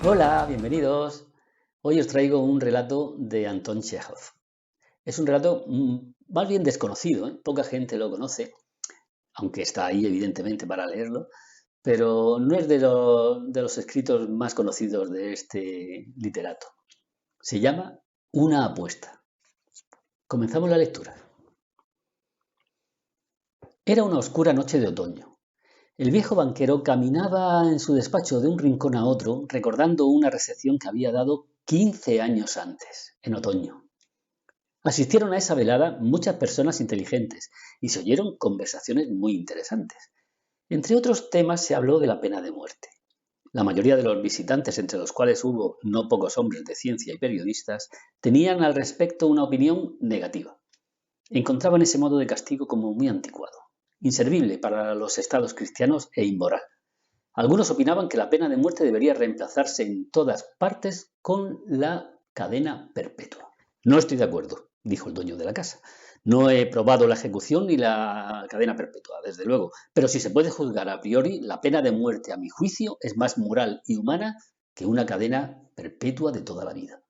Hola, bienvenidos. Hoy os traigo un relato de Anton Chejov. Es un relato más bien desconocido, ¿eh? Poca gente lo conoce, aunque está ahí evidentemente para leerlo, pero no es de los escritos más conocidos de este literato. Se llama Una apuesta. Comenzamos la lectura. Era una oscura noche de otoño. El viejo banquero caminaba en su despacho de un rincón a otro, recordando una recepción que había dado 15 años antes, en otoño. Asistieron a esa velada muchas personas inteligentes y se oyeron conversaciones muy interesantes. Entre otros temas se habló de la pena de muerte. La mayoría de los visitantes, entre los cuales hubo no pocos hombres de ciencia y periodistas, tenían al respecto una opinión negativa. Encontraban ese modo de castigo como muy anticuado, inservible para los estados cristianos e inmoral. Algunos opinaban que la pena de muerte debería reemplazarse en todas partes con la cadena perpetua. No estoy de acuerdo, dijo el dueño de la casa. No he probado la ejecución ni la cadena perpetua, desde luego, pero si se puede juzgar a priori, la pena de muerte, a mi juicio, es más moral y humana que una cadena perpetua de toda la vida.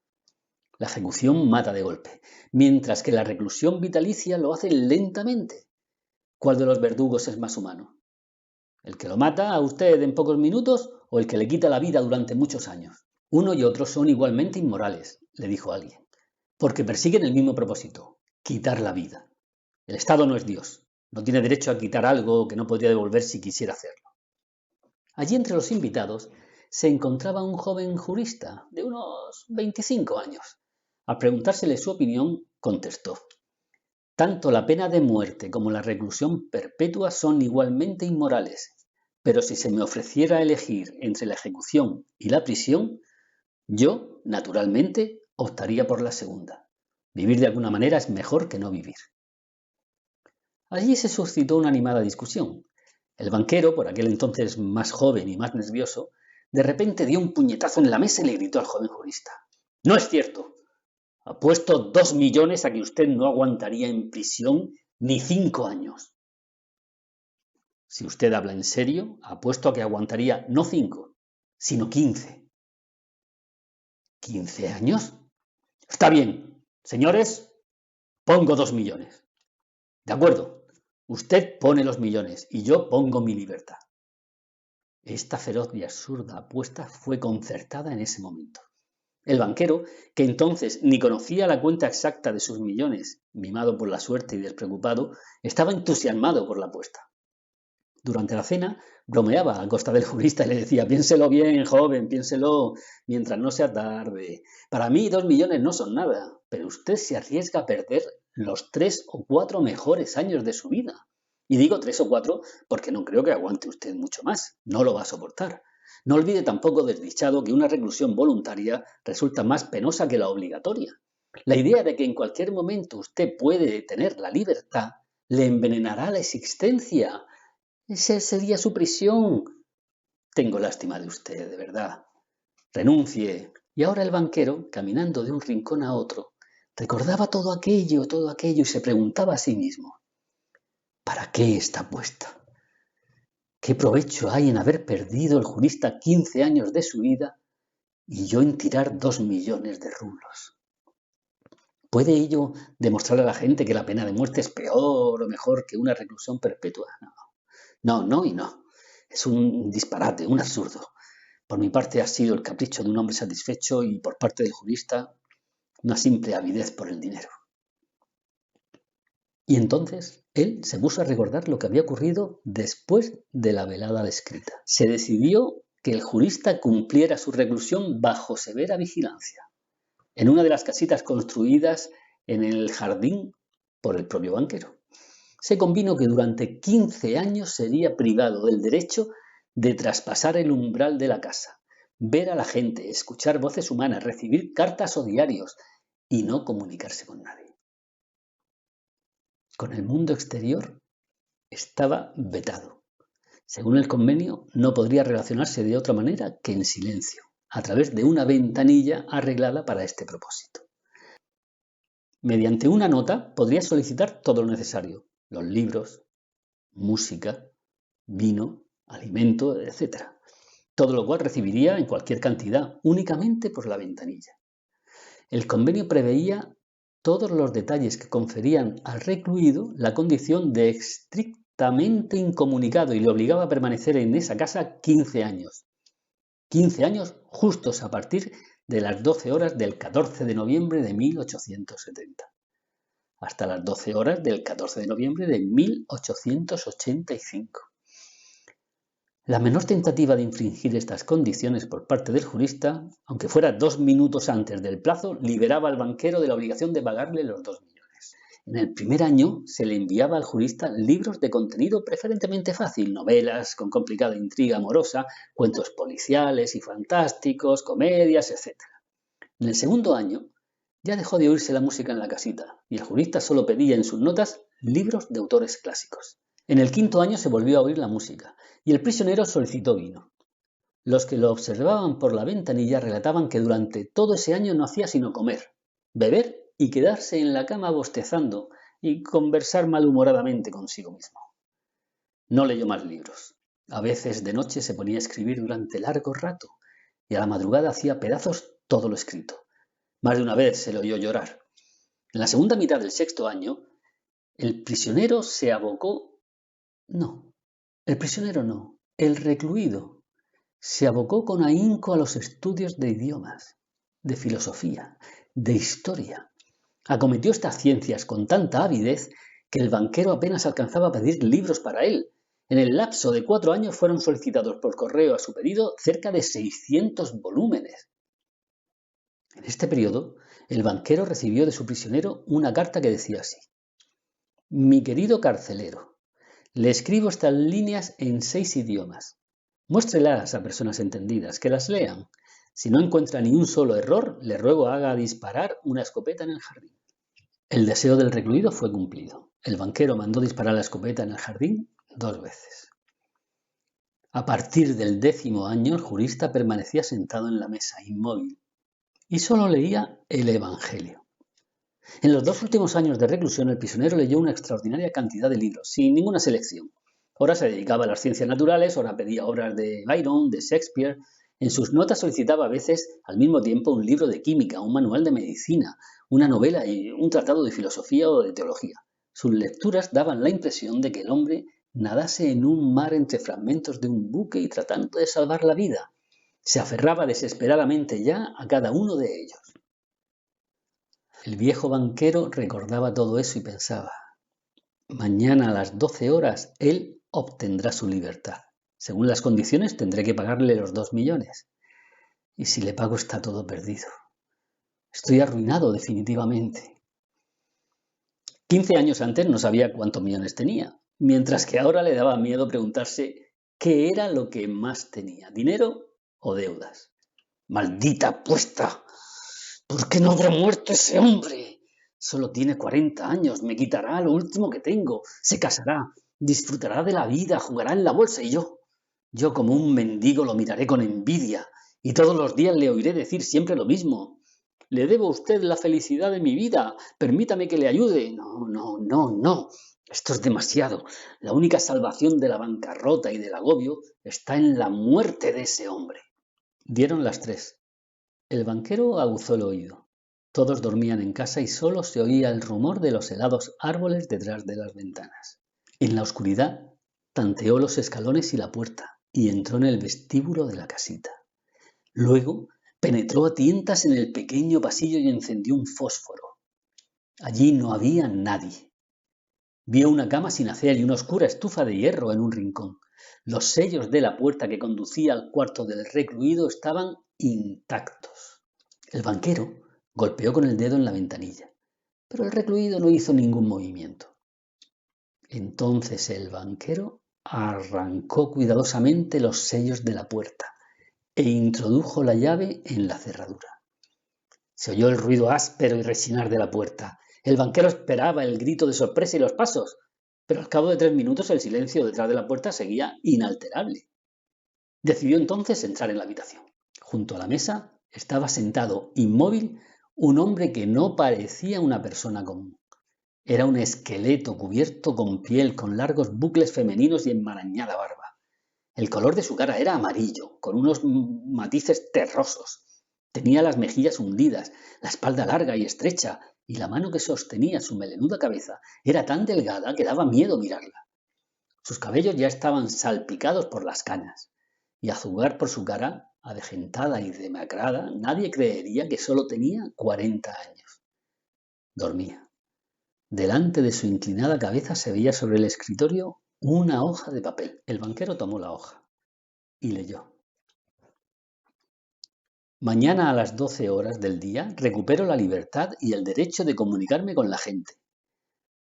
La ejecución mata de golpe, mientras que la reclusión vitalicia lo hace lentamente. ¿Cuál de los verdugos es más humano? ¿El que lo mata a usted en pocos minutos o el que le quita la vida durante muchos años? Uno y otro son igualmente inmorales, le dijo alguien, porque persiguen el mismo propósito, quitar la vida. El Estado no es Dios, no tiene derecho a quitar algo que no podría devolver si quisiera hacerlo. Allí entre los invitados se encontraba un joven jurista de unos 25 años. Al preguntársele su opinión, contestó: tanto la pena de muerte como la reclusión perpetua son igualmente inmorales, pero si se me ofreciera elegir entre la ejecución y la prisión, yo, naturalmente, optaría por la segunda. Vivir de alguna manera es mejor que no vivir. Allí se suscitó una animada discusión. El banquero, por aquel entonces más joven y más nervioso, de repente dio un puñetazo en la mesa y le gritó al joven jurista: «No es cierto. Apuesto 2 millones a que usted no aguantaría en prisión ni 5 años. Si usted habla en serio, apuesto a que aguantaría no 5, sino 15». ¿15 años? Está bien, señores, pongo 2 millones. De acuerdo, usted pone los millones y yo pongo mi libertad. Esta feroz y absurda apuesta fue concertada en ese momento. El banquero, que entonces ni conocía la cuenta exacta de sus millones, mimado por la suerte y despreocupado, estaba entusiasmado por la apuesta. Durante la cena bromeaba a costa del jurista y le decía: «Piénselo bien, joven, piénselo, mientras no sea tarde. Para mí 2 millones no son nada, pero usted se arriesga a perder los 3 o 4 mejores años de su vida. Y digo 3 o 4 porque no creo que aguante usted mucho más. No lo va a soportar. No olvide tampoco, desdichado, que una reclusión voluntaria resulta más penosa que la obligatoria. La idea de que en cualquier momento usted puede tener la libertad le envenenará la existencia. Esa sería su prisión. Tengo lástima de usted, de verdad. Renuncie». Y ahora el banquero, caminando de un rincón a otro, recordaba todo aquello y se preguntaba a sí mismo: ¿para qué está apuesta? ¿Qué provecho hay en haber perdido el jurista 15 años de su vida y yo en tirar 2 millones de rublos? ¿Puede ello demostrar a la gente que la pena de muerte es peor o mejor que una reclusión perpetua? No, no, no y no. Es un disparate, un absurdo. Por mi parte ha sido el capricho de un hombre satisfecho y por parte del jurista una simple avidez por el dinero. Y entonces él se puso a recordar lo que había ocurrido después de la velada descrita. Se decidió que el jurista cumpliera su reclusión bajo severa vigilancia, en una de las casitas construidas en el jardín por el propio banquero. Se convino que durante 15 años sería privado del derecho de traspasar el umbral de la casa, ver a la gente, escuchar voces humanas, recibir cartas o diarios y no comunicarse con nadie. Con el mundo exterior estaba vetado. Según el convenio, no podría relacionarse de otra manera que en silencio, a través de una ventanilla arreglada para este propósito. Mediante una nota podría solicitar todo lo necesario: los libros, música, vino, alimento, etc. todo lo cual recibiría en cualquier cantidad, únicamente por la ventanilla. El convenio preveía todos los detalles que conferían al recluido la condición de estrictamente incomunicado y le obligaba a permanecer en esa casa 15 años. 15 años justos a partir de las 12 horas del 14 de noviembre de 1870. Hasta las 12 horas del 14 de noviembre de 1885. La menor tentativa de infringir estas condiciones por parte del jurista, aunque fuera 2 minutos antes del plazo, liberaba al banquero de la obligación de pagarle los 2 millones. En el primer año se le enviaba al jurista libros de contenido preferentemente fácil, novelas con complicada intriga amorosa, cuentos policiales y fantásticos, comedias, etc. En el segundo año ya dejó de oírse la música en la casita y el jurista solo pedía en sus notas libros de autores clásicos. En el quinto año se volvió a oír la música y el prisionero solicitó vino. Los que lo observaban por la ventanilla relataban que durante todo ese año no hacía sino comer, beber y quedarse en la cama bostezando y conversar malhumoradamente consigo mismo. No leyó más libros. A veces de noche se ponía a escribir durante largo rato y a la madrugada hacía pedazos todo lo escrito. Más de una vez se le oyó llorar. En la segunda mitad del sexto año, el prisionero se abocó. No, el prisionero no, el recluido se abocó con ahínco a los estudios de idiomas, de filosofía, de historia. Acometió estas ciencias con tanta avidez que el banquero apenas alcanzaba a pedir libros para él. En el lapso de 4 años fueron solicitados por correo a su pedido cerca de 600 volúmenes. En este periodo, el banquero recibió de su prisionero una carta que decía así: Mi querido carcelero, le escribo estas líneas en 6 idiomas. Muéstrelas a personas entendidas, que las lean. Si no encuentra ni un solo error, le ruego haga disparar una escopeta en el jardín. El deseo del recluido fue cumplido. El banquero mandó disparar la escopeta en el jardín 2 veces. A partir del 10º año, el jurista permanecía sentado en la mesa, inmóvil, y solo leía el Evangelio. En los 2 últimos años de reclusión, el prisionero leyó una extraordinaria cantidad de libros, sin ninguna selección. Ora se dedicaba a las ciencias naturales, ora pedía obras de Byron, de Shakespeare. En sus notas solicitaba a veces al mismo tiempo un libro de química, un manual de medicina, una novela y un tratado de filosofía o de teología. Sus lecturas daban la impresión de que el hombre nadase en un mar entre fragmentos de un buque y tratando de salvar la vida. Se aferraba desesperadamente ya a cada uno de ellos. El viejo banquero recordaba todo eso y pensaba: mañana a las 12 horas él obtendrá su libertad. Según las condiciones tendré que pagarle los 2 millones. Y si le pago está todo perdido. Estoy arruinado definitivamente. 15 años antes no sabía cuántos millones tenía, mientras que ahora le daba miedo preguntarse qué era lo que más tenía, dinero o deudas. ¡Maldita apuesta! ¿Por qué no habrá muerto ese hombre? Solo tiene 40 años, me quitará lo último que tengo, se casará, disfrutará de la vida, jugará en la bolsa y yo como un mendigo lo miraré con envidia y todos los días le oiré decir siempre lo mismo: le debo a usted la felicidad de mi vida, permítame que le ayude. No, esto es demasiado. La única salvación de la bancarrota y del agobio está en la muerte de ese hombre. Dieron las 3. El banquero aguzó el oído. Todos dormían en casa y solo se oía el rumor de los helados árboles detrás de las ventanas. En la oscuridad tanteó los escalones y la puerta y entró en el vestíbulo de la casita. Luego penetró a tientas en el pequeño pasillo y encendió un fósforo. Allí no había nadie. Vio una cama sin hacer y una oscura estufa de hierro en un rincón. Los sellos de la puerta que conducía al cuarto del recluido estaban intactos. El banquero golpeó con el dedo en la ventanilla, pero el recluido no hizo ningún movimiento. Entonces el banquero arrancó cuidadosamente los sellos de la puerta e introdujo la llave en la cerradura. Se oyó el ruido áspero y rechinar de la puerta. El banquero esperaba el grito de sorpresa y los pasos, pero al cabo de 3 minutos el silencio detrás de la puerta seguía inalterable. Decidió entonces entrar en la habitación. Junto a la mesa estaba sentado, inmóvil, un hombre que no parecía una persona común. Era un esqueleto cubierto con piel, con largos bucles femeninos y enmarañada barba. El color de su cara era amarillo, con unos matices terrosos. Tenía las mejillas hundidas, la espalda larga y estrecha, y la mano que sostenía su melenuda cabeza era tan delgada que daba miedo mirarla. Sus cabellos ya estaban salpicados por las canas, y a juzgar por su cara, avejentada y demacrada, nadie creería que solo tenía 40 años. Dormía. Delante de su inclinada cabeza se veía sobre el escritorio una hoja de papel. El banquero tomó la hoja y leyó. Mañana a las 12 horas del día recupero la libertad y el derecho de comunicarme con la gente.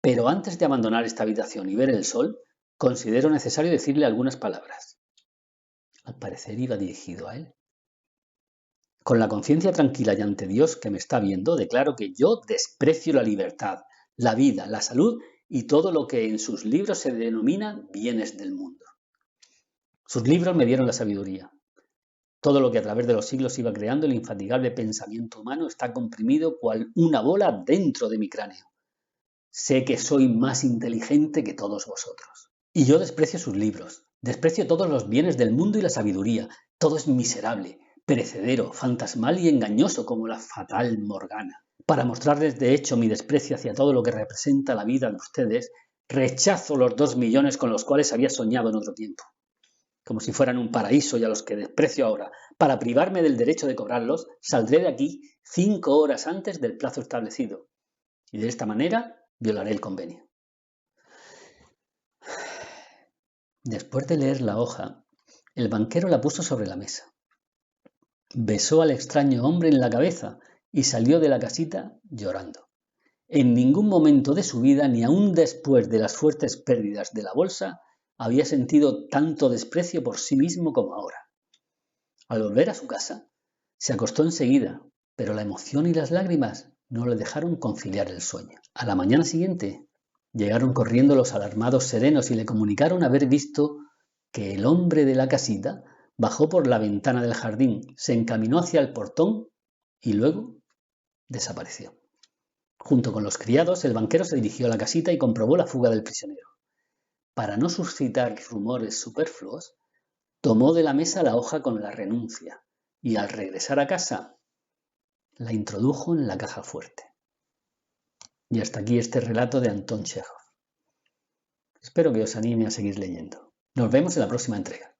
Pero antes de abandonar esta habitación y ver el sol, considero necesario decirle algunas palabras. Al parecer iba dirigido a él. Con la conciencia tranquila y ante Dios que me está viendo, declaro que yo desprecio la libertad, la vida, la salud y todo lo que en sus libros se denomina bienes del mundo. Sus libros me dieron la sabiduría. Todo lo que a través de los siglos iba creando el infatigable pensamiento humano está comprimido cual una bola dentro de mi cráneo. Sé que soy más inteligente que todos vosotros. Y yo desprecio sus libros, desprecio todos los bienes del mundo y la sabiduría. Todo es miserable, perecedero, fantasmal y engañoso como la fatal Morgana. Para mostrarles de hecho mi desprecio hacia todo lo que representa la vida de ustedes, rechazo los 2 millones con los cuales había soñado en otro tiempo. Como si fueran un paraíso y a los que desprecio ahora. Para privarme del derecho de cobrarlos, saldré de aquí 5 horas antes del plazo establecido. Y de esta manera violaré el convenio. Después de leer la hoja, el banquero la puso sobre la mesa. Besó al extraño hombre en la cabeza y salió de la casita llorando. En ningún momento de su vida, ni aun después de las fuertes pérdidas de la bolsa, había sentido tanto desprecio por sí mismo como ahora. Al volver a su casa, se acostó enseguida, pero la emoción y las lágrimas no le dejaron conciliar el sueño. A la mañana siguiente, llegaron corriendo los alarmados serenos y le comunicaron haber visto que el hombre de la casita bajó por la ventana del jardín, se encaminó hacia el portón y luego desapareció. Junto con los criados, el banquero se dirigió a la casita y comprobó la fuga del prisionero. Para no suscitar rumores superfluos, tomó de la mesa la hoja con la renuncia y al regresar a casa la introdujo en la caja fuerte. Y hasta aquí este relato de Anton Chejov. Espero que os anime a seguir leyendo. Nos vemos en la próxima entrega.